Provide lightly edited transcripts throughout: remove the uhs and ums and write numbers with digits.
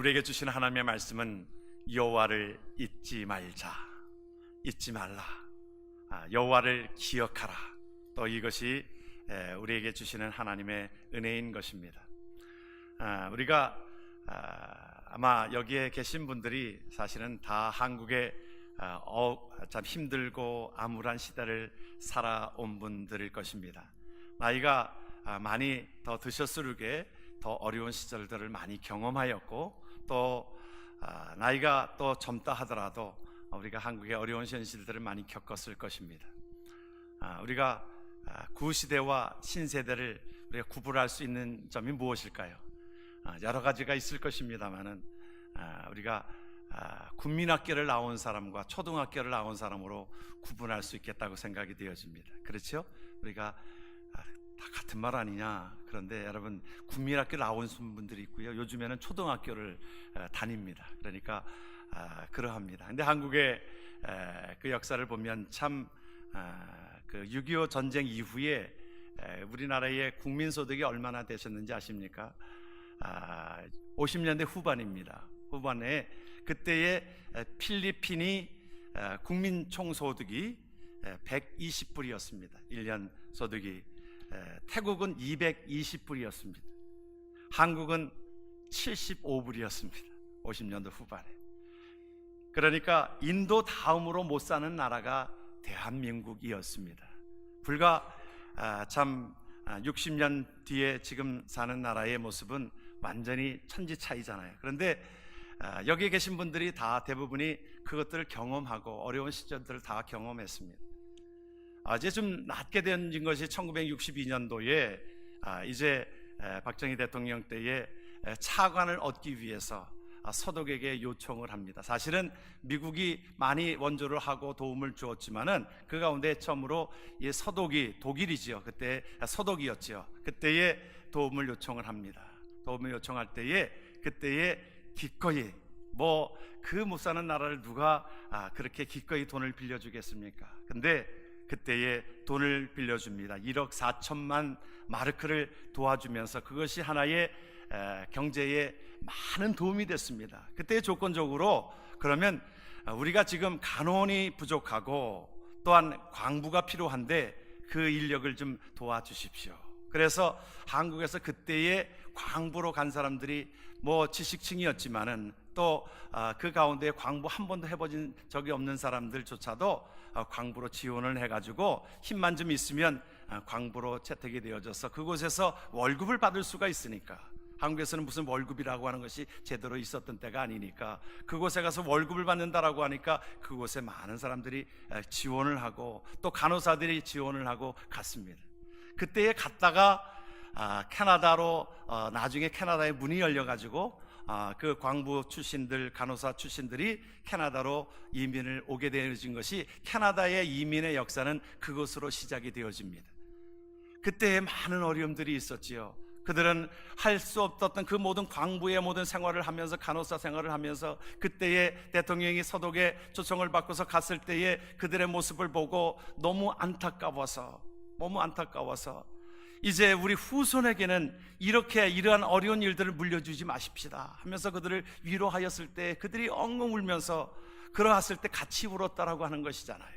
우리에게 주시는 하나님의 말씀은 여호와를 잊지 말자, 잊지 말라, 여호와를 기억하라. 또 이것이 우리에게 주시는 하나님의 은혜인 것입니다. 우리가 아마 여기에 계신 분들이 사실은 다 한국에 참 힘들고 암울한 시대를 살아온 분들일 것입니다. 나이가 많이 더 드실수록에 더 어려운 시절들을 많이 경험하였고, 또 나이가 또 젊다 하더라도 우리가 한국의 어려운 현실들을 많이 겪었을 것입니다. 우리가 구시대와 신세대를 우리가 구분할 수 있는 점이 무엇일까요? 여러 가지가 있을 것입니다만은 우리가 국민학교를 나온 사람과 초등학교를 나온 사람으로 구분할 수 있겠다고 생각이 되어집니다. 그렇죠? 우리가 다 같은 말 아니냐? 그런데 여러분, 국민학교 나온 분들이 있고요, 요즘에는 초등학교를 다닙니다. 그러니까 그러합니다. 근데 한국의 그 역사를 보면 참 그 6.25 전쟁 이후에 우리나라의 국민소득이 얼마나 되셨는지 아십니까? 50년대 후반입니다. 후반에 그때의 필리핀이 국민 총소득이 120불이었습니다. 1년 소득이. 태국은 220불이었습니다. 한국은 75불이었습니다. 50년대 후반에. 그러니까 인도 다음으로 못 사는 나라가 대한민국이었습니다. 불과 참 60년 뒤에 지금 사는 나라의 모습은 완전히 천지 차이잖아요. 그런데 여기 계신 분들이 다 대부분이 그것들을 경험하고 어려운 시절들을 다 경험했습니다. 이제 좀 낫게 된 것이 1962년도에 이제 박정희 대통령 때에 차관을 얻기 위해서 서독에게 요청을 합니다. 사실은 미국이 많이 원조를 하고 도움을 주었지만은 그 가운데 처음으로 이 서독이, 독일이지요, 그때 서독이었지요, 그때에 도움을 요청을 합니다. 도움을 요청할 때에 그때에 기꺼이, 그 못 사는 나라를 누가 그렇게 기꺼이 돈을 빌려주겠습니까? 근데 그때에 돈을 빌려줍니다. 1억 4천만 마르크를 도와주면서 그것이 하나의 경제에 많은 도움이 됐습니다. 그때 조건적으로, 그러면 우리가 지금 간원이 부족하고 또한 광부가 필요한데 그 인력을 좀 도와주십시오. 그래서 한국에서 그때에 광부로 간 사람들이 지식층이었지만은 또 그 가운데 광부 한 번도 해보진 적이 없는 사람들조차도 광부로 지원을 해가지고 힘만 좀 있으면 광부로 채택이 되어져서 그곳에서 월급을 받을 수가 있으니까, 한국에서는 무슨 월급이라고 하는 것이 제대로 있었던 때가 아니니까 그곳에 가서 월급을 받는다라고 하니까 그곳에 많은 사람들이 지원을 하고 또 간호사들이 지원을 하고 갔습니다. 그때에 갔다가 캐나다로 나중에 캐나다의 문이 열려가지고 그 광부 출신들, 간호사 출신들이 캐나다로 이민을 오게 되어진 것이, 캐나다의 이민의 역사는 그것으로 시작이 되어집니다. 그때에 많은 어려움들이 있었지요. 그들은 할 수 없었던 그 모든 광부의 모든 생활을 하면서, 간호사 생활을 하면서, 그때에 대통령이 서독에 초청을 받고서 갔을 때에 그들의 모습을 보고 너무 안타까워서 이제 우리 후손에게는 이러한 어려운 일들을 물려주지 마십시다 하면서 그들을 위로하였을 때 그들이 엉엉 울면서 그러했을 때 같이 울었다라고 하는 것이잖아요.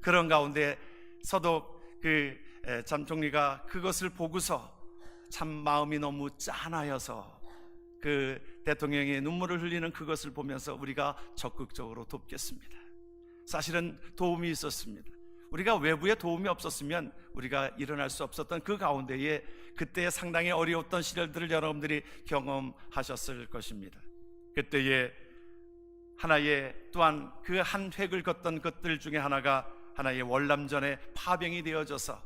그런 가운데 서독 참 총리가 그것을 보고서 참 마음이 너무 짠하여서 그 대통령의 눈물을 흘리는 그것을 보면서 우리가 적극적으로 돕겠습니다. 사실은 도움이 있었습니다. 우리가 외부에 도움이 없었으면 우리가 일어날 수 없었던 그 가운데에 그때에 상당히 어려웠던 시절들을 여러분들이 경험하셨을 것입니다. 그때에 하나의 또한 그 한 획을 걷던 것들 중에 하나가 하나의 월남전의 파병이 되어져서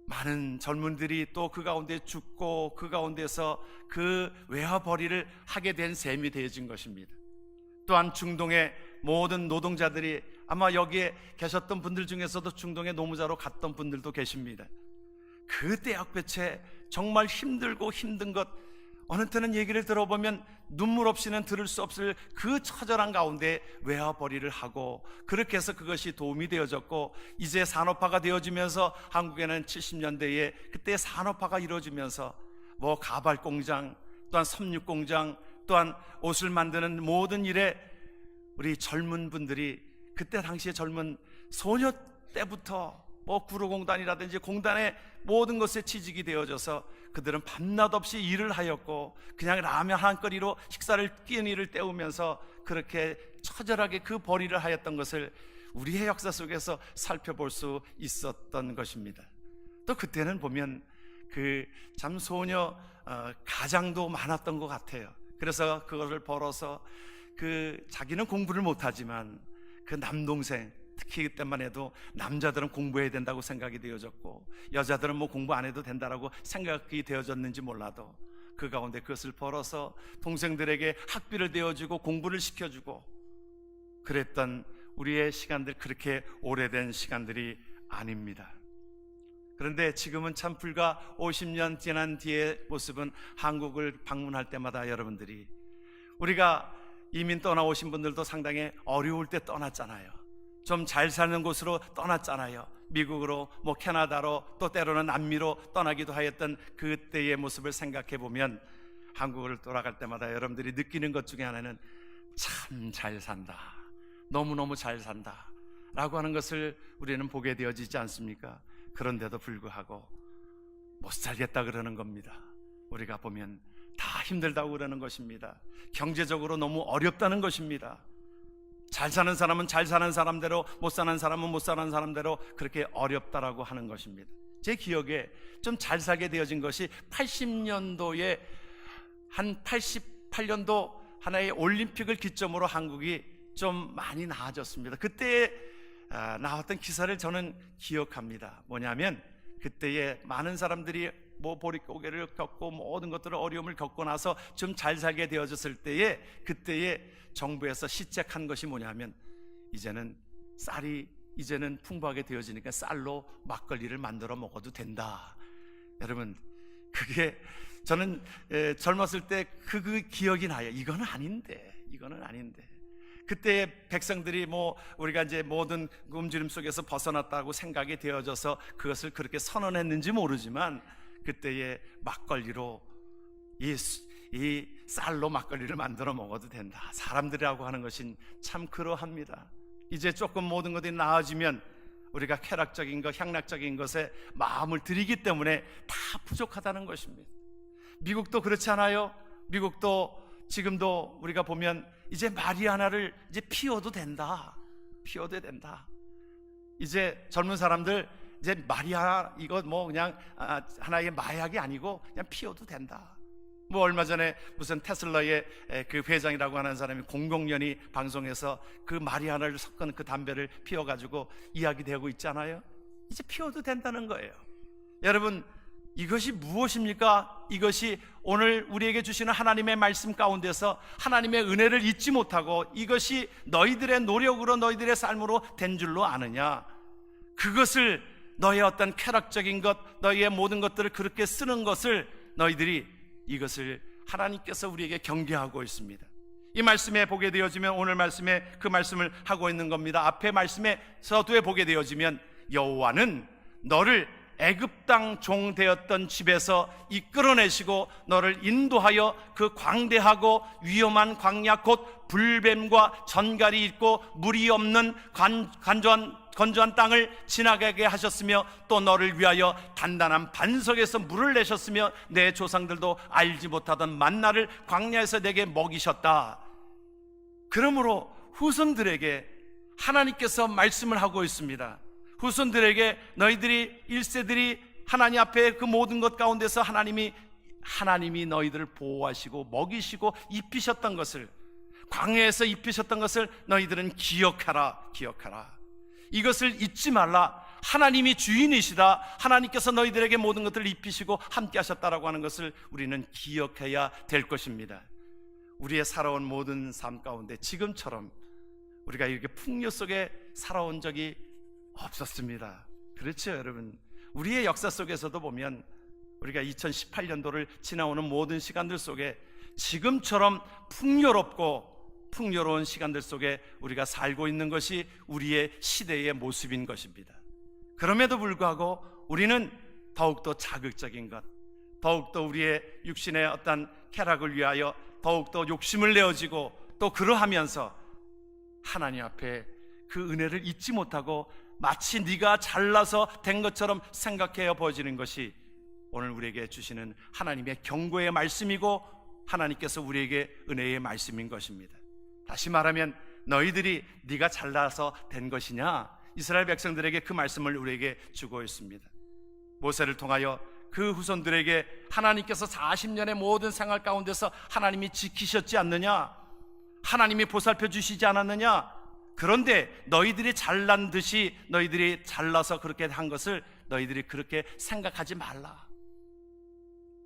많은 젊은들이 또 그 가운데 죽고 그 가운데서 그 외화벌이를 하게 된 셈이 되어진 것입니다. 또한 중동의 모든 노동자들이, 아마 여기에 계셨던 분들 중에서도 중동의 노무자로 갔던 분들도 계십니다. 그 대학배체 정말 힘들고 힘든 것, 어느 때는 얘기를 들어보면 눈물 없이는 들을 수 없을 그 처절한 가운데 외화벌이를 하고, 그렇게 해서 그것이 도움이 되어졌고, 이제 산업화가 되어지면서 한국에는 70년대에 그때 산업화가 이루어지면서 가발 공장, 또한 섬유 공장, 또한 옷을 만드는 모든 일에 우리 젊은 분들이 그때 당시에 젊은 소녀 때부터 뭐 구로공단이라든지 공단의 모든 것에 취직이 되어져서 그들은 밤낮 없이 일을 하였고 그냥 라면 한 그릇로 식사를 끼니를 때우면서 그렇게 처절하게 그 벌이를 하였던 것을 우리의 역사 속에서 살펴볼 수 있었던 것입니다. 또 그때는 보면 그 참 소녀 가장도 많았던 것 같아요. 그래서 그거를 벌어서 그 자기는 공부를 못하지만 그 남동생, 특히 그때만 해도 남자들은 공부해야 된다고 생각이 되어졌고 여자들은 뭐 공부 안 해도 된다라고 생각이 되어졌는지 몰라도 그 가운데 그것을 벌어서 동생들에게 학비를 내어주고 공부를 시켜주고 그랬던 우리의 시간들, 그렇게 오래된 시간들이 아닙니다. 그런데 지금은 참 불과 50년 지난 뒤의 모습은 한국을 방문할 때마다 여러분들이 우리가 이민 떠나오신 분들도 상당히 어려울 때 떠났잖아요. 좀 잘 사는 곳으로 떠났잖아요. 미국으로, 뭐 캐나다로, 또 때로는 남미로 떠나기도 하였던 그때의 모습을 생각해 보면 한국을 돌아갈 때마다 여러분들이 느끼는 것 중에 하나는 참 잘 산다, 너무너무 잘 산다 라고 하는 것을 우리는 보게 되어지지 않습니까? 그런데도 불구하고 못 살겠다 그러는 겁니다. 우리가 보면 다 힘들다고 그러는 것입니다. 경제적으로 너무 어렵다는 것입니다. 잘 사는 사람은 잘 사는 사람대로, 못 사는 사람은 못 사는 사람대로 그렇게 어렵다라고 하는 것입니다. 제 기억에 좀 잘 살게 되어진 것이 80년도에 한 88년도 하나의 올림픽을 기점으로 한국이 좀 많이 나아졌습니다. 그때 나왔던 기사를 저는 기억합니다. 뭐냐면 그때에 많은 사람들이 뭐 보릿고개를 겪고 모든 것들을 어려움을 겪고 나서 좀 잘 살게 되어졌을 때에 그때에 정부에서 시책한 것이 뭐냐면 이제는 쌀이 이제는 풍부하게 되어지니까 쌀로 막걸리를 만들어 먹어도 된다. 여러분, 그게 저는 젊었을 때 그 기억이 나요. 이거는 아닌데 그때 백성들이 뭐 우리가 이제 모든 움직임 속에서 벗어났다고 생각이 되어져서 그것을 그렇게 선언했는지 모르지만 그때의 막걸리로 이 쌀로 막걸리를 만들어 먹어도 된다. 사람들이라고 하는 것은 참 그러합니다. 이제 조금 모든 것이 나아지면 우리가 쾌락적인 것, 향락적인 것에 마음을 들이기 때문에 다 부족하다는 것입니다. 미국도 그렇지 않아요? 미국도 지금도 우리가 보면 이제 마리아나를 이제 피워도 된다. 이제 젊은 사람들 이제 마리아나 이거 뭐 그냥 하나의 마약이 아니고 그냥 피워도 된다. 뭐 얼마 전에 무슨 테슬라의 그 회장이라고 하는 사람이 공공연히 방송에서 그 마리아나를 섞은 그 담배를 피워가지고 이야기되고 있잖아요. 이제 피워도 된다는 거예요. 여러분, 이것이 무엇입니까? 이것이 오늘 우리에게 주시는 하나님의 말씀 가운데서 하나님의 은혜를 잊지 못하고 이것이 너희들의 노력으로 너희들의 삶으로 된 줄로 아느냐? 그것을 너의 어떤 쾌락적인 것, 너희의 모든 것들을 그렇게 쓰는 것을 너희들이 이것을 하나님께서 우리에게 경계하고 있습니다. 이 말씀에 보게 되어지면 오늘 말씀에 그 말씀을 하고 있는 겁니다. 앞에 말씀에 서두에 보게 되어지면 여호와는 너를 애굽 땅 종 되었던 집에서 이끌어내시고 너를 인도하여 그 광대하고 위험한 광야 곧 불뱀과 전갈이 있고 물이 없는 건조한 땅을 지나가게 하셨으며 또 너를 위하여 단단한 반석에서 물을 내셨으며 내 조상들도 알지 못하던 만나를 광야에서 내게 먹이셨다. 그러므로 후손들에게 하나님께서 말씀을 하고 있습니다. 후손들에게 너희들이 1세들이 하나님 앞에 그 모든 것 가운데서 하나님이 너희들을 보호하시고 먹이시고 입히셨던 것을, 광야에서 입히셨던 것을 너희들은 기억하라. 이것을 잊지 말라. 하나님이 주인이시다. 하나님께서 너희들에게 모든 것들을 입히시고 함께 하셨다라고 하는 것을 우리는 기억해야 될 것입니다. 우리의 살아온 모든 삶 가운데 지금처럼 우리가 이렇게 풍요 속에 살아온 적이 없었습니다. 그렇죠, 여러분? 우리의 역사 속에서도 보면 우리가 2018년도를 지나오는 모든 시간들 속에 지금처럼 풍요로운 시간들 속에 우리가 살고 있는 것이 우리의 시대의 모습인 것입니다. 그럼에도 불구하고 우리는 더욱더 자극적인 것, 더욱더 우리의 육신의 어떤 쾌락을 위하여 더욱더 욕심을 내어지고 또 그러하면서 하나님 앞에 그 은혜를 잊지 못하고 마치 네가 잘나서 된 것처럼 생각해 보여지는 것이 오늘 우리에게 주시는 하나님의 경고의 말씀이고 하나님께서 우리에게 은혜의 말씀인 것입니다. 다시 말하면 너희들이 네가 잘나서 된 것이냐? 이스라엘 백성들에게 그 말씀을 우리에게 주고 있습니다. 모세를 통하여 그 후손들에게 하나님께서 40년의 모든 생활 가운데서 하나님이 지키셨지 않느냐? 하나님이 보살펴 주시지 않았느냐? 그런데 너희들이 잘난 듯이 너희들이 잘나서 그렇게 한 것을 너희들이 그렇게 생각하지 말라.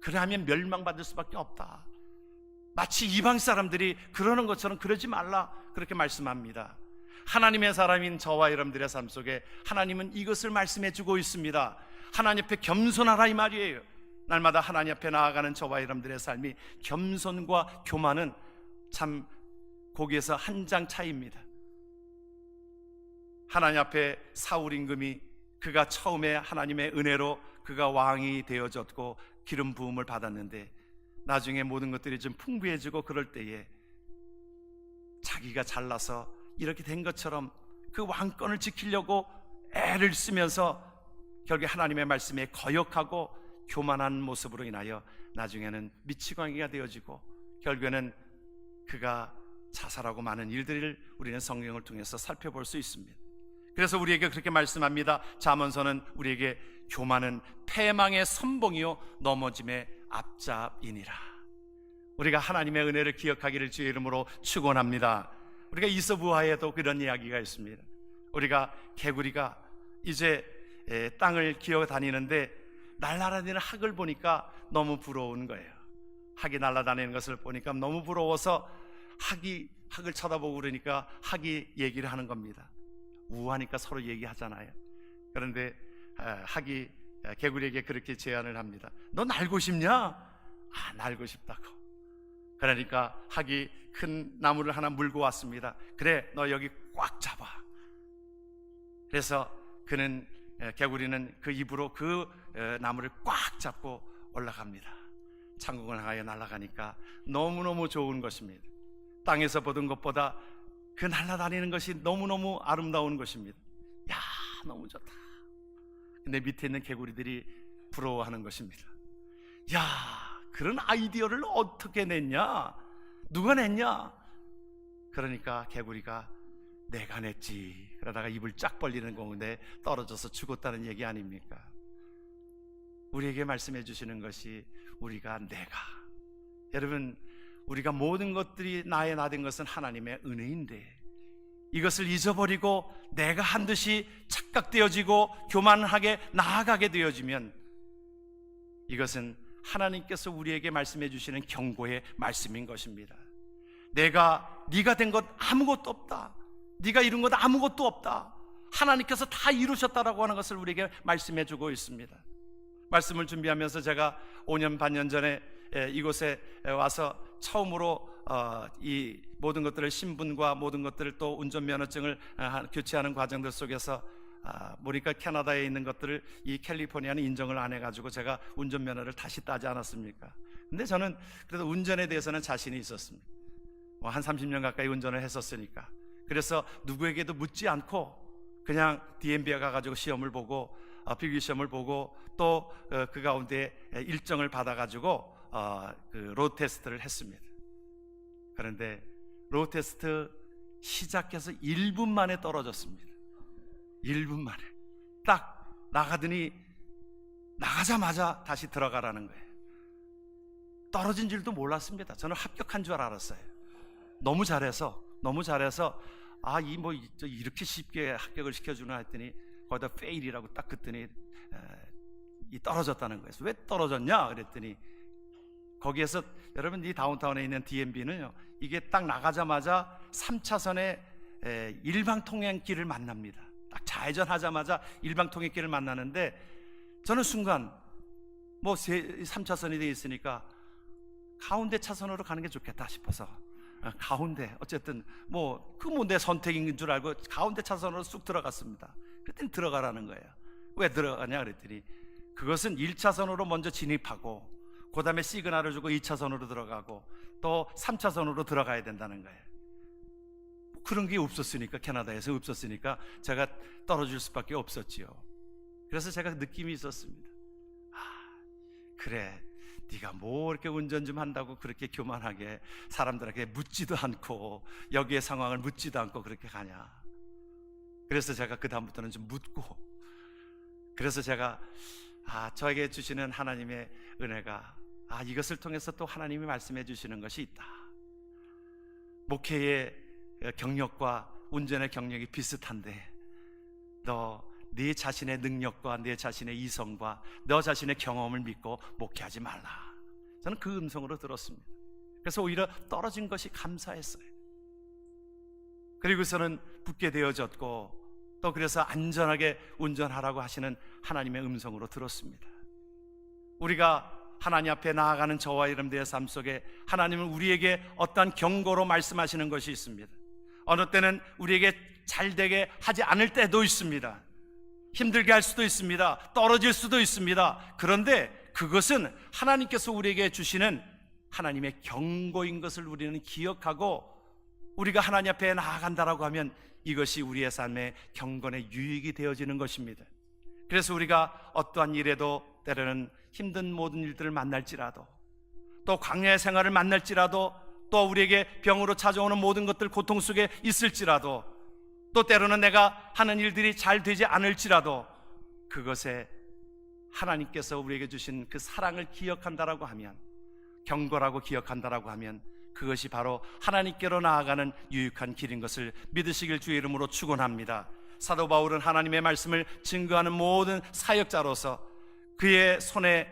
그러하면 멸망받을 수밖에 없다. 마치 이방 사람들이 그러는 것처럼 그러지 말라, 그렇게 말씀합니다. 하나님의 사람인 저와 여러분들의 삶 속에 하나님은 이것을 말씀해 주고 있습니다. 하나님 앞에 겸손하라 이 말이에요. 날마다 하나님 앞에 나아가는 저와 여러분들의 삶이 겸손과 교만은 참 거기에서 한 장 차이입니다. 하나님 앞에 사울 임금이 그가 처음에 하나님의 은혜로 그가 왕이 되어졌고 기름 부음을 받았는데 나중에 모든 것들이 좀 풍부해지고 그럴 때에 자기가 잘나서 이렇게 된 것처럼 그 왕권을 지키려고 애를 쓰면서 결국 하나님의 말씀에 거역하고 교만한 모습으로 인하여 나중에는 미치광이가 되어지고 결국에는 그가 자살하고 많은 일들을 우리는 성경을 통해서 살펴볼 수 있습니다. 그래서 우리에게 그렇게 말씀합니다. 잠언서는 우리에게 교만은 패망의 선봉이요 넘어짐의 앞잡이니라. 우리가 하나님의 은혜를 기억하기를 주의 이름으로 축원합니다. 우리가 이서부하에도 그런 이야기가 있습니다. 우리가 개구리가 이제 땅을 기어 다니는데 날아다니는 학을 보니까 너무 부러운 거예요. 학이 날아다니는 것을 보니까 너무 부러워서 학을 쳐다보고 그러니까 학이 얘기를 하는 겁니다. 우하니까 서로 얘기하잖아요. 그런데 학이 개구리에게 그렇게 제안을 합니다. 너 날고 싶냐? 날고 싶다고. 그러니까 학이 큰 나무를 하나 물고 왔습니다. 그래, 너 여기 꽉 잡아. 그래서 개구리는 그 입으로 그 나무를 꽉 잡고 올라갑니다. 천국을 향하여 날아가니까 너무너무 좋은 것입니다. 땅에서 보던 것보다 그 날아다니는 것이 너무너무 아름다운 것입니다. 야, 너무 좋다. 근데 밑에 있는 개구리들이 부러워하는 것입니다. 야, 그런 아이디어를 어떻게 냈냐? 누가 냈냐? 그러니까 개구리가 내가 냈지. 그러다가 입을 쫙 벌리는 건데 떨어져서 죽었다는 얘기 아닙니까? 우리에게 말씀해 주시는 것이 여러분, 우리가 모든 것들이 나의 나된 것은 하나님의 은혜인데 이것을 잊어버리고 내가 한 듯이 착각되어지고 교만하게 나아가게 되어지면 이것은 하나님께서 우리에게 말씀해 주시는 경고의 말씀인 것입니다. 네가 된 것 아무것도 없다. 네가 이룬 것 아무것도 없다. 하나님께서 다 이루셨다라고 하는 것을 우리에게 말씀해 주고 있습니다. 말씀을 준비하면서 제가 5년 반년 전에 이곳에 와서 처음으로 이 모든 것들을 신분과 모든 것들을 또 운전면허증을 교체하는 과정들 속에서 보니까 캐나다에 있는 것들을 이 캘리포니아는 인정을 안 해가지고 제가 운전면허를 다시 따지 않았습니까? 근데 저는 그래도 운전에 대해서는 자신이 있었습니다. 한 30년 가까이 운전을 했었으니까. 그래서 누구에게도 묻지 않고 그냥 DMV에 가가지고 시험을 보고 필기 시험을 보고 또 그 가운데 일정을 받아가지고 그 로드 테스트를 했습니다. 그런데 로드 테스트 시작해서 1분 만에 떨어졌습니다. 1분 만에 딱 나가자마자 다시 들어가라는 거예요. 떨어진 줄도 몰랐습니다. 저는 합격한 줄 알았어요. 너무 잘해서 이렇게 쉽게 합격을 시켜주나 했더니 거기다 fail이라고 딱 그랬더니 떨어졌다는 거예요. 왜 떨어졌냐 그랬더니 거기에서 여러분 이 다운타운에 있는 DMV는요, 이게 딱 나가자마자 3차선에 일방통행길을 만납니다. 딱 좌회전하자마자 일방통행길을 만나는데 저는 순간 3차선이 되어 있으니까 가운데 차선으로 가는 게 좋겠다 싶어서 가운데 어쨌든 내 선택인 줄 알고 가운데 차선으로 쑥 들어갔습니다. 그랬더니 들어가라는 거예요. 왜 들어가냐 그랬더니 그것은 1차선으로 먼저 진입하고 그 다음에 시그널을 주고 2차선으로 들어가고 또 3차선으로 들어가야 된다는 거예요. 그런 게 없었으니까, 캐나다에서 없었으니까 제가 떨어질 수밖에 없었지요. 그래서 제가 느낌이 있었습니다. 그래, 네가 뭐 이렇게 운전 좀 한다고 그렇게 교만하게 사람들에게 묻지도 않고 여기의 상황을 묻지도 않고 그렇게 가냐. 그래서 제가 그 다음부터는 좀 묻고, 그래서 제가 저에게 주시는 하나님의 은혜가 이것을 통해서 또 하나님이 말씀해 주시는 것이 있다. 목회의 경력과 운전의 경력이 비슷한데 네 자신의 능력과 네 자신의 이성과 너 자신의 경험을 믿고 목회하지 말라. 저는 그 음성으로 들었습니다. 그래서 오히려 떨어진 것이 감사했어요. 그리고서는 붙게 되어졌고, 또 그래서 안전하게 운전하라고 하시는 하나님의 음성으로 들었습니다. 우리가 하나님 앞에 나아가는 저와 여러분들의 삶 속에 하나님은 우리에게 어떠한 경고로 말씀하시는 것이 있습니다. 어느 때는 우리에게 잘되게 하지 않을 때도 있습니다. 힘들게 할 수도 있습니다. 떨어질 수도 있습니다. 그런데 그것은 하나님께서 우리에게 주시는 하나님의 경고인 것을 우리는 기억하고, 우리가 하나님 앞에 나아간다라고 하면 이것이 우리의 삶의 경건의 유익이 되어지는 것입니다. 그래서 우리가 어떠한 일에도 때로는 힘든 모든 일들을 만날지라도, 또 광야의 생활을 만날지라도, 또 우리에게 병으로 찾아오는 모든 것들 고통 속에 있을지라도, 또 때로는 내가 하는 일들이 잘 되지 않을지라도 그것에 하나님께서 우리에게 주신 그 사랑을 기억한다라고 하면, 경고라고 기억한다라고 하면 그것이 바로 하나님께로 나아가는 유익한 길인 것을 믿으시길 주의 이름으로 축원합니다. 사도 바울은 하나님의 말씀을 증거하는 모든 사역자로서 그의 손에,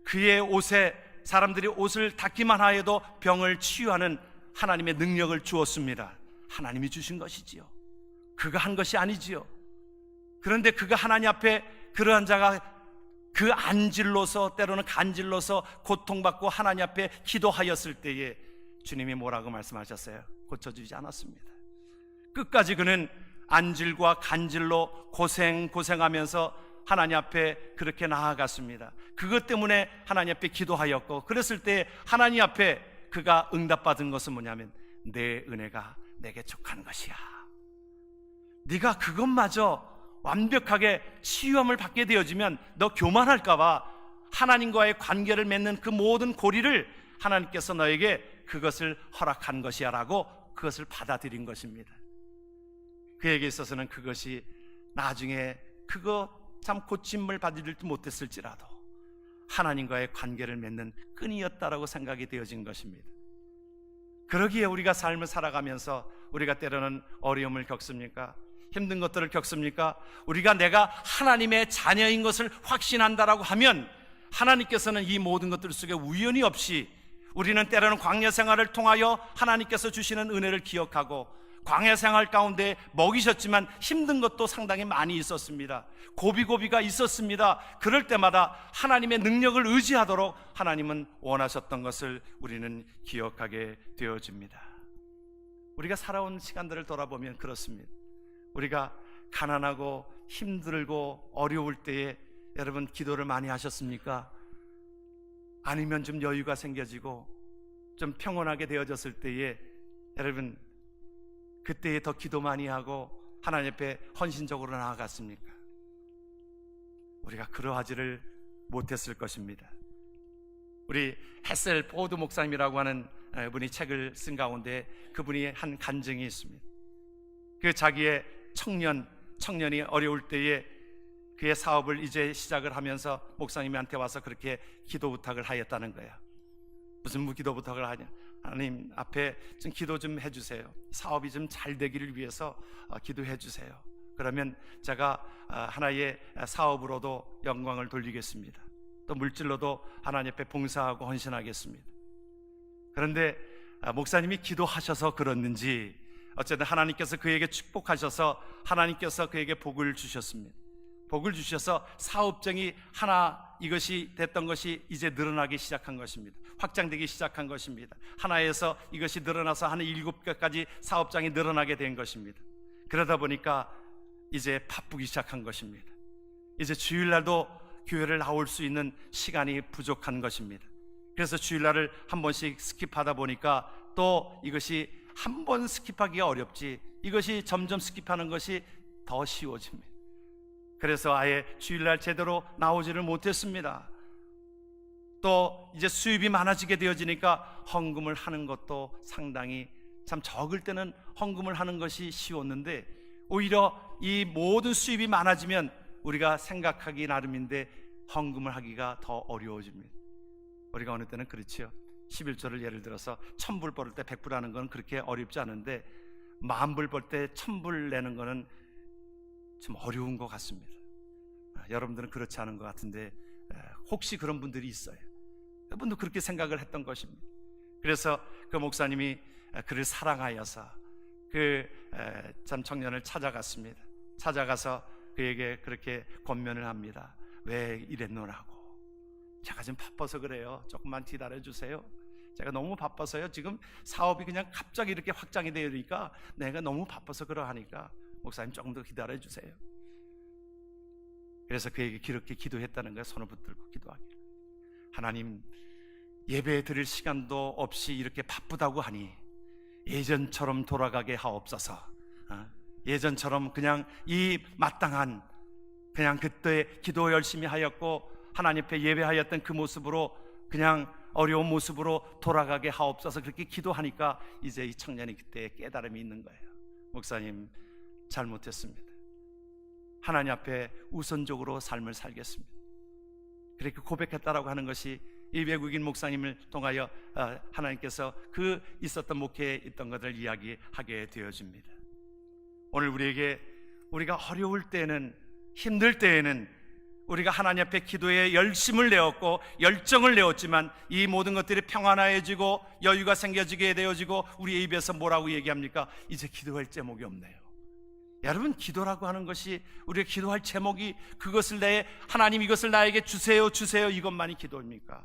그의 옷에 사람들이 옷을 닦기만 하여도 병을 치유하는 하나님의 능력을 주었습니다. 하나님이 주신 것이지요. 그가 한 것이 아니지요. 그런데 그가 하나님 앞에 그러한 자가 그 안질로서, 때로는 간질로서 고통받고 하나님 앞에 기도하였을 때에 주님이 뭐라고 말씀하셨어요? 고쳐주지 않았습니다. 끝까지 그는 안질과 간질로 고생하면서 하나님 앞에 그렇게 나아갔습니다. 그것 때문에 하나님 앞에 기도하였고, 그랬을 때 하나님 앞에 그가 응답받은 것은 뭐냐면, 내 은혜가 내게 족한 것이야. 네가 그것마저 완벽하게 치유함을 받게 되어지면 너 교만할까봐 하나님과의 관계를 맺는 그 모든 고리를 하나님께서 너에게 그것을 허락한 것이야 라고 그것을 받아들인 것입니다. 그에게 있어서는 그것이 나중에 그거 참 고침을 받을 듯 못했을지라도 하나님과의 관계를 맺는 끈이었다라고 생각이 되어진 것입니다. 그러기에 우리가 삶을 살아가면서 우리가 때로는 어려움을 겪습니까? 힘든 것들을 겪습니까? 우리가 내가 하나님의 자녀인 것을 확신한다라고 하면 하나님께서는 이 모든 것들 속에 우연이 없이, 우리는 때로는 광야 생활을 통하여 하나님께서 주시는 은혜를 기억하고, 광야 생활 가운데 먹이셨지만 힘든 것도 상당히 많이 있었습니다. 고비고비가 있었습니다. 그럴 때마다 하나님의 능력을 의지하도록 하나님은 원하셨던 것을 우리는 기억하게 되어집니다. 우리가 살아온 시간들을 돌아보면 그렇습니다. 우리가 가난하고 힘들고 어려울 때에 여러분 기도를 많이 하셨습니까? 아니면 좀 여유가 생겨지고 좀 평온하게 되어졌을 때에 여러분 그때에 더 기도 많이 하고 하나님 앞에 헌신적으로 나아갔습니까? 우리가 그러하지를 못했을 것입니다. 우리 헤셀 포드 목사님이라고 하는 분이 책을 쓴 가운데 그분이 한 간증이 있습니다. 그 자기의 청년이 어려울 때에 그의 사업을 이제 시작을 하면서 목사님한테 와서 그렇게 기도 부탁을 하였다는 거예요. 무슨 기도 부탁을 하냐? 하나님 앞에 좀 기도 좀 해주세요. 사업이 좀 잘 되기를 위해서 기도해 주세요. 그러면 제가 하나의 사업으로도 영광을 돌리겠습니다. 또 물질로도 하나님 앞에 봉사하고 헌신하겠습니다. 그런데 목사님이 기도하셔서 그랬는지 어쨌든 하나님께서 그에게 축복하셔서 하나님께서 그에게 복을 주셨습니다. 복을 주셔서 사업장이 하나 이것이 됐던 것이 이제 늘어나기 시작한 것입니다. 확장되기 시작한 것입니다. 하나에서 이것이 늘어나서 한 7개까지 사업장이 늘어나게 된 것입니다. 그러다 보니까 이제 바쁘기 시작한 것입니다. 이제 주일날도 교회를 나올 수 있는 시간이 부족한 것입니다. 그래서 주일날을 한 번씩 스킵하다 보니까 또 이것이 한 번 스킵하기가 어렵지, 이것이 점점 스킵하는 것이 더 쉬워집니다. 그래서 아예 주일날 제대로 나오지를 못했습니다. 또 이제 수입이 많아지게 되어지니까 헌금을 하는 것도 상당히, 참 적을 때는 헌금을 하는 것이 쉬웠는데 오히려 이 모든 수입이 많아지면 우리가 생각하기 나름인데 헌금을 하기가 더 어려워집니다. 우리가 어느 때는 그렇지요. 11조를 예를 들어서 1000불 벌을 때 100불 하는 건 그렇게 어렵지 않은데 10,000불 벌 때 1000불 내는 거는 좀 어려운 것 같습니다. 여러분들은 그렇지 않은 것 같은데 혹시 그런 분들이 있어요. 여러분도 그렇게 생각을 했던 것입니다. 그래서 그 목사님이 그를 사랑하여서 그 참 청년을 찾아갔습니다. 찾아가서 그에게 그렇게 권면을 합니다. 왜 이랬노라고. 제가 지금 바빠서 그래요. 조금만 기다려 주세요. 제가 너무 바빠서요. 지금 사업이 그냥 갑자기 이렇게 확장이 되니까 내가 너무 바빠서 그러하니까 목사님 조금 더 기다려 주세요. 그래서 그에게 그렇게 기도했다는 거예요. 손을 붙들고 기도하기를. 하나님, 예배 드릴 시간도 없이 이렇게 바쁘다고 하니 예전처럼 돌아가게 하옵소서. 예전처럼 그냥 이 마땅한, 그냥 그때 기도 열심히 하였고 하나님 앞에 예배하였던 그 모습으로, 그냥 어려운 모습으로 돌아가게 하옵소서. 그렇게 기도하니까 이제 이 청년이 그때 깨달음이 있는 거예요. 목사님, 잘못했습니다. 하나님 앞에 우선적으로 삶을 살겠습니다. 그렇게 고백했다라고 하는 것이 이 외국인 목사님을 통하여 하나님께서 그 있었던 목회에 있던 것을 이야기하게 되어집니다. 오늘 우리가 어려울 때는, 힘들 때에는 우리가 하나님 앞에 기도에 열심을 내었고 열정을 내었지만 이 모든 것들이 평안해지고 여유가 생겨지게 되어지고 우리의 입에서 뭐라고 얘기합니까? 이제 기도할 제목이 없네요. 여러분, 기도라고 하는 것이, 우리가 기도할 제목이 그것을 하나님 이것을 나에게 주세요 주세요 이것만이 기도입니까?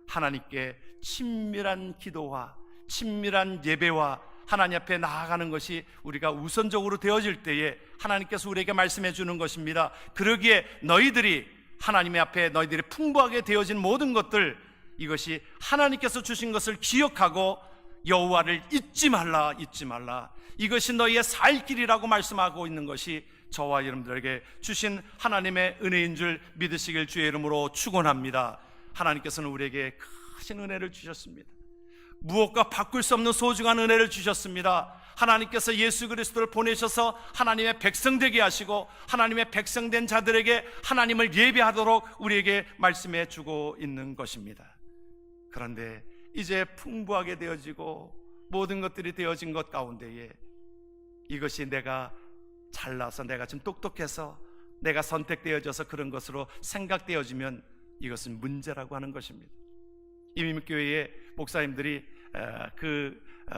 하나님께 친밀한 기도와 친밀한 예배와 하나님 앞에 나아가는 것이 우리가 우선적으로 되어질 때에 하나님께서 우리에게 말씀해 주는 것입니다. 그러기에 너희들이 하나님의 앞에 너희들이 풍부하게 되어진 모든 것들, 이것이 하나님께서 주신 것을 기억하고 여호와를 잊지 말라, 잊지 말라. 이것이 너희의 살 길이라고 말씀하고 있는 것이 저와 여러분들에게 주신 하나님의 은혜인 줄 믿으시길 주의 이름으로 축원합니다. 하나님께서는 우리에게 크신 은혜를 주셨습니다. 무엇과 바꿀 수 없는 소중한 은혜를 주셨습니다. 하나님께서 예수 그리스도를 보내셔서 하나님의 백성 되게 하시고 하나님의 백성된 자들에게 하나님을 예배하도록 우리에게 말씀해 주고 있는 것입니다. 그런데 이제 풍부하게 되어지고 모든 것들이 되어진 것 가운데에 이것이 내가 잘나서, 내가 좀 똑똑해서, 내가 선택되어져서 그런 것으로 생각되어지면 이것은 문제라고 하는 것입니다. 이민교회의 목사님들이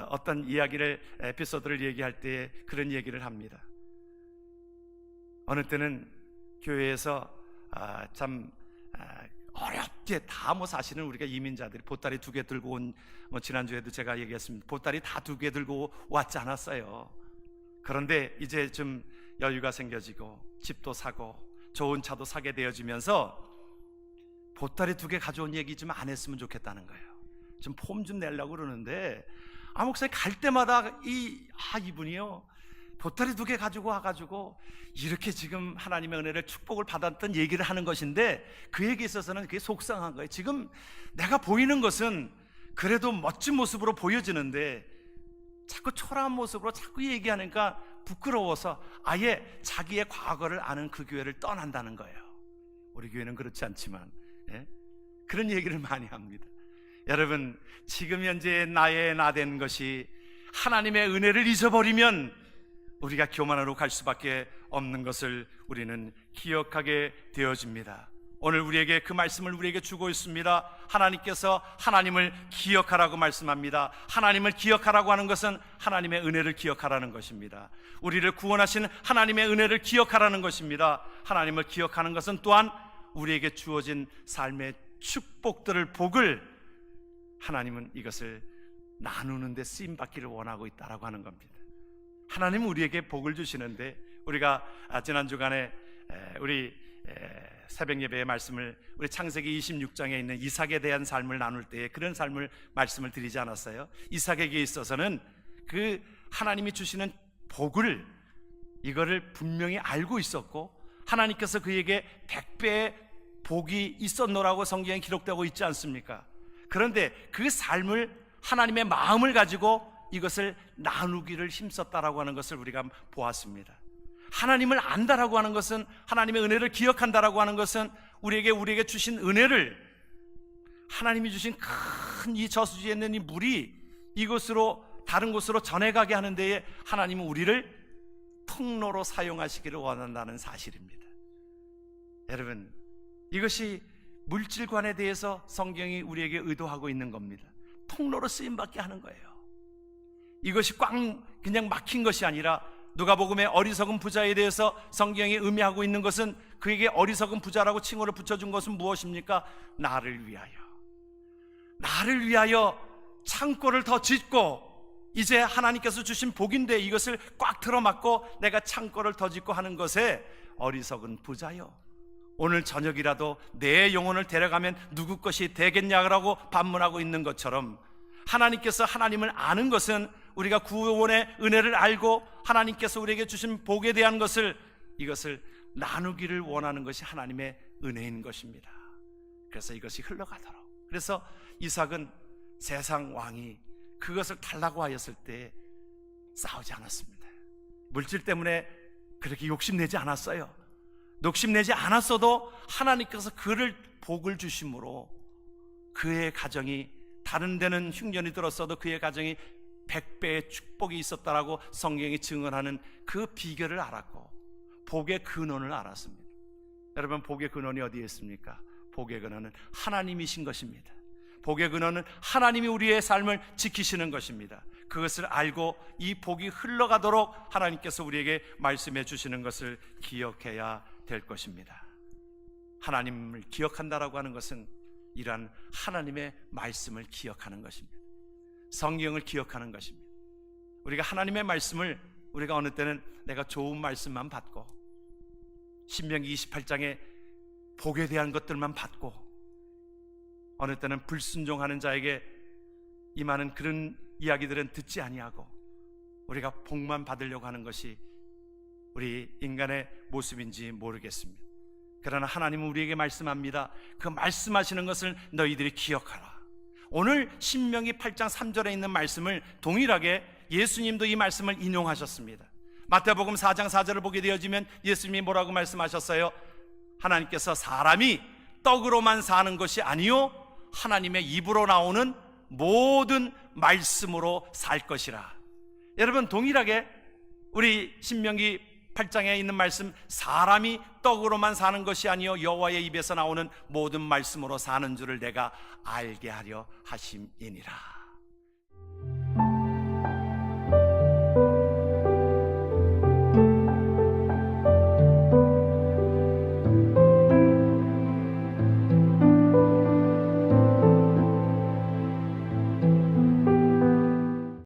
어떤 이야기를, 에피소드를 얘기할 때 그런 얘기를 합니다. 어느 때는 교회에서 참 어렵게 다 사실은 우리가 이민자들이 보따리 2개 들고 온, 지난주에도 제가 얘기했습니다. 보따리 다 2개 들고 왔지 않았어요. 그런데 이제 좀 여유가 생겨지고 집도 사고 좋은 차도 사게 되어지면서 보따리 2개 가져온 얘기 좀 안 했으면 좋겠다는 거예요. 좀 폼 좀 내려고 그러는데 목사님 갈 때마다 이분이요 보따리 2개 가지고 와가지고 이렇게 지금 하나님의 은혜를 축복을 받았던 얘기를 하는 것인데 그에게 있어서는 그게 속상한 거예요. 지금 내가 보이는 것은 그래도 멋진 모습으로 보여지는데 자꾸 초라한 모습으로 자꾸 얘기하니까 부끄러워서 아예 자기의 과거를 아는 그 교회를 떠난다는 거예요. 우리 교회는 그렇지 않지만 그런 얘기를 많이 합니다. 여러분, 지금 현재 나의 나된 것이 하나님의 은혜를 잊어버리면 우리가 교만으로 갈 수밖에 없는 것을 우리는 기억하게 되어집니다. 오늘 우리에게 그 말씀을 우리에게 주고 있습니다. 하나님께서 하나님을 기억하라고 말씀합니다. 하나님을 기억하라고 하는 것은 하나님의 은혜를 기억하라는 것입니다. 우리를 구원하신 하나님의 은혜를 기억하라는 것입니다. 하나님을 기억하는 것은 또한 우리에게 주어진 삶의 축복들을, 복을 하나님은 이것을 나누는 데 쓰임받기를 원하고 있다라고 하는 겁니다. 하나님은 우리에게 복을 주시는데 우리가 지난 주간에 우리 새벽 예배의 말씀을 우리 창세기 26장에 있는 이삭에 대한 삶을 나눌 때에 그런 삶을 말씀을 드리지 않았어요? 이삭에게 있어서는 그 하나님이 주시는 복을 이거를 분명히 알고 있었고 하나님께서 그에게 100배의 복이 있었노라고 성경에 기록되고 있지 않습니까? 그런데 그 삶을 하나님의 마음을 가지고 이것을 나누기를 힘썼다라고 하는 것을 우리가 보았습니다. 하나님을 안다라고 하는 것은, 하나님의 은혜를 기억한다라고 하는 것은 우리에게 주신 은혜를, 하나님이 주신 큰 이 저수지에 있는 이 물이 이곳으로 다른 곳으로 전해가게 하는 데에 하나님은 우리를 통로로 사용하시기를 원한다는 사실입니다. 여러분, 이것이 물질관에 대해서 성경이 우리에게 의도하고 있는 겁니다. 통로로 쓰임받게 하는 거예요. 이것이 그냥 막힌 것이 아니라 누가복음의 어리석은 부자에 대해서 성경이 의미하고 있는 것은, 그에게 어리석은 부자라고 칭호를 붙여준 것은 무엇입니까? 나를 위하여 창고를 더 짓고, 이제 하나님께서 주신 복인데 이것을 꽉 틀어막고 내가 창고를 더 짓고 하는 것에 어리석은 부자요, 오늘 저녁이라도 내 영혼을 데려가면 누구 것이 되겠냐라고 반문하고 있는 것처럼, 하나님께서 하나님을 아는 것은 우리가 구원의 은혜를 알고 하나님께서 우리에게 주신 복에 대한 것을, 이것을 나누기를 원하는 것이 하나님의 은혜인 것입니다. 그래서 이것이 흘러가도록, 그래서 이삭은 세상 왕이 그것을 달라고 하였을 때 싸우지 않았습니다. 물질 때문에 그렇게 욕심내지 않았어요. 욕심내지 않았어도 하나님께서 그를 복을 주심으로 그의 가정이, 다른 데는 흉년이 들었어도 그의 가정이 100배의 축복이 있었다라고 성경이 증언하는 그 비결을 알았고, 복의 근원을 알았습니다. 여러분, 복의 근원이 어디에 있습니까? 복의 근원은 하나님이신 것입니다. 복의 근원은 하나님이 우리의 삶을 지키시는 것입니다. 그것을 알고 이 복이 흘러가도록 하나님께서 우리에게 말씀해 주시는 것을 기억해야 될 것입니다. 하나님을 기억한다라고 하는 것은 이러한 하나님의 말씀을 기억하는 것입니다. 성경을 기억하는 것입니다. 우리가 하나님의 말씀을, 우리가 어느 때는 내가 좋은 말씀만 받고, 신명기 28장에 복에 대한 것들만 받고, 어느 때는 불순종하는 자에게 임하는 그런 이야기들은 듣지 아니하고 우리가 복만 받으려고 하는 것이 우리 인간의 모습인지 모르겠습니다. 그러나 하나님은 우리에게 말씀합니다. 그 말씀하시는 것을 너희들이 기억하라. 오늘 신명기 8장 3절에 있는 말씀을 동일하게 예수님도 이 말씀을 인용하셨습니다. 마태복음 4장 4절을 보게 되어지면 예수님이 뭐라고 말씀하셨어요? 하나님께서 사람이 떡으로만 사는 것이 아니요 하나님의 입으로 나오는 모든 말씀으로 살 것이라. 여러분, 동일하게 우리 신명기 8장에 있는 말씀, 사람이 떡으로만 사는 것이 아니요 여호와의 입에서 나오는 모든 말씀으로 사는 줄을 내가 알게 하려 하심이니라.